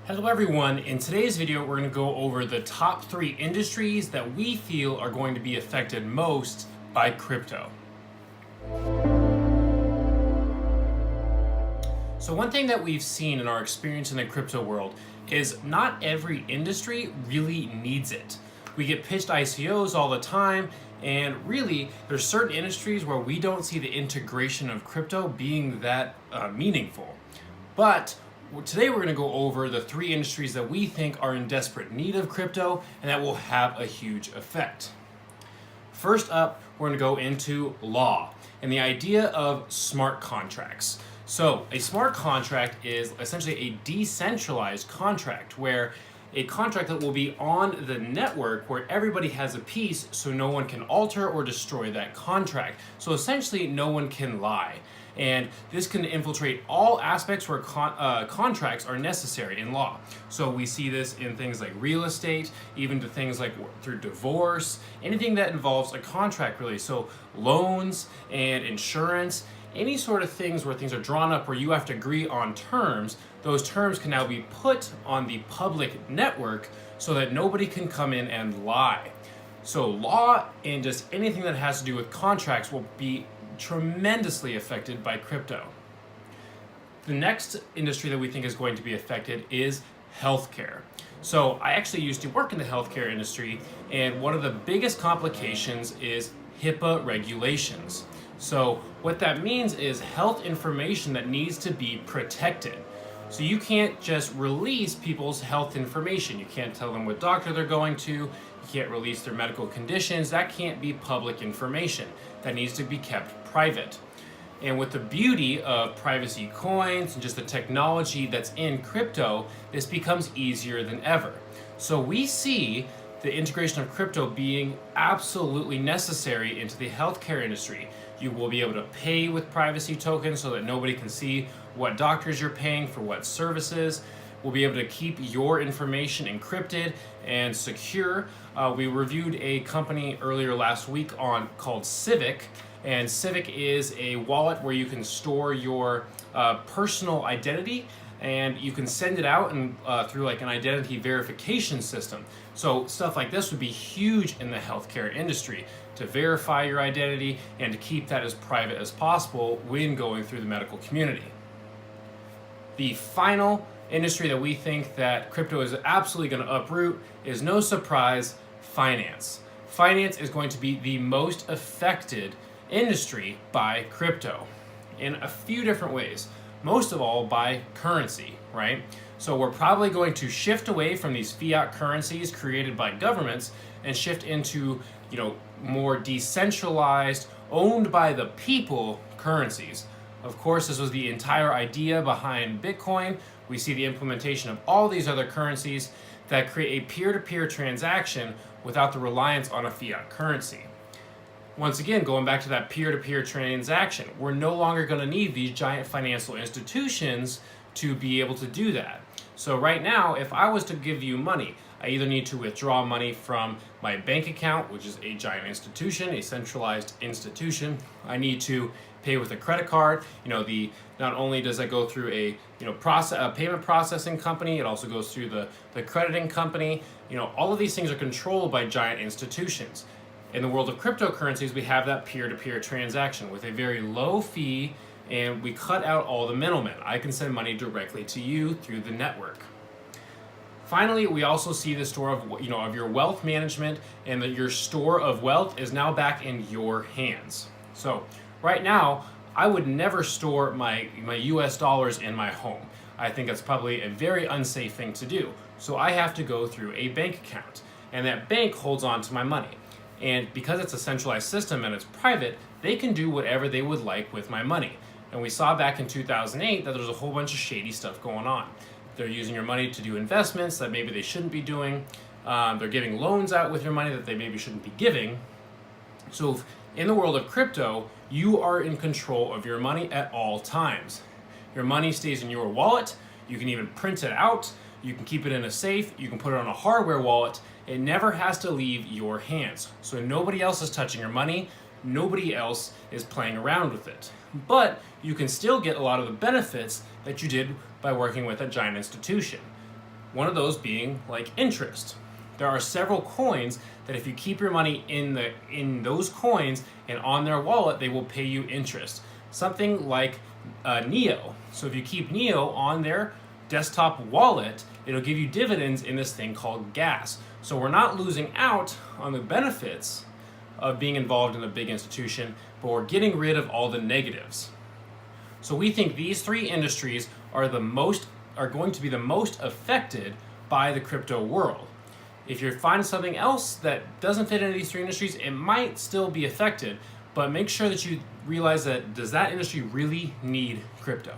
Hello everyone, in today's video we're going to go over the top 3 industries that we feel are going to be affected most by crypto. So one thing that we've seen in our experience in the crypto world is not every industry really needs it. We get pitched ICOs all the time, and really there's certain industries where we don't see the integration of crypto being that meaningful. But today we're going to go over the 3 industries that we think are in desperate need of crypto and that will have a huge effect. First up, we're going to go into law and the idea of smart contracts. So a smart contract is essentially a decentralized contract where a contract that will be on the network where everybody has a piece so no one can alter or destroy that contract. So essentially no one can lie. And this can infiltrate all aspects where contracts are necessary in law. So we see this in things like real estate, even to things like through divorce, anything that involves a contract really. So loans and insurance, any sort of things where things are drawn up where you have to agree on terms, those terms can now be put on the public network so that nobody can come in and lie. So law and just anything that has to do with contracts will be tremendously affected by crypto. The next industry that we think is going to be affected is healthcare. So I actually used to work in the healthcare industry, and one of the biggest complications is HIPAA regulations. So what that means is health information that needs to be protected. So you can't just release people's health information. You can't tell them what doctor they're going to. You can't release their medical conditions. That can't be public information. That needs to be kept private. And with the beauty of privacy coins and just the technology that's in crypto, this becomes easier than ever. So we see the integration of crypto being absolutely necessary into the healthcare industry. You will be able to pay with privacy tokens so that nobody can see what doctors you're paying for what services. We'll be able to keep your information encrypted and secure. We reviewed a company earlier last week called Civic, and Civic is a wallet where you can store your personal identity, and you can send it out and through like an identity verification system. So stuff like this would be huge in the healthcare industry, to verify your identity and to keep that as private as possible when going through the medical community. The final industry that we think that crypto is absolutely going to uproot is, no surprise, finance. Finance is going to be the most affected industry by crypto in a few different ways. Most of all by currency, right? So we're probably going to shift away from these fiat currencies created by governments and shift into, more decentralized, owned by the people currencies. Of course, this was the entire idea behind Bitcoin. We see the implementation of all these other currencies that create a peer-to-peer transaction without the reliance on a fiat currency. Once again, going back to that peer-to-peer transaction, we're no longer going to need these giant financial institutions to be able to do that. So right now, if I was to give you money, I either need to withdraw money from my bank account, which is a giant institution, a centralized institution. I need to pay with a credit card. Not only does that go through a payment processing company, it also goes through the crediting company. All of these things are controlled by giant institutions. In the world of cryptocurrencies, we have that peer-to-peer transaction with a very low fee, and we cut out all the middlemen. I can send money directly to you through the network. Finally, we also see the store of your wealth management, and that your store of wealth is now back in your hands. So right now, I would never store my US dollars in my home. I think that's probably a very unsafe thing to do. So I have to go through a bank account, and that bank holds on to my money. And because it's a centralized system and it's private, they can do whatever they would like with my money. And we saw back in 2008 that there's a whole bunch of shady stuff going on. They're using your money to do investments that maybe they shouldn't be doing. They're giving loans out with your money that they maybe shouldn't be giving. So in the world of crypto, you are in control of your money at all times. Your money stays in your wallet. You can even print it out. You can keep it in a safe. You can put it on a hardware wallet. It never has to leave your hands. So nobody else is touching your money. Nobody else is playing around with it. But you can still get a lot of the benefits that you did by working with a giant institution. One of those being like interest. There are several coins that if you keep your money in those coins and on their wallet, they will pay you interest. Something like Neo. So if you keep Neo on their desktop wallet, it'll give you dividends in this thing called gas. So we're not losing out on the benefits of being involved in a big institution, but we're getting rid of all the negatives. So we think these three industries are going to be the most affected by the crypto world. If you find something else that doesn't fit into these three industries, it might still be affected, but make sure that you realize that does that industry really need crypto?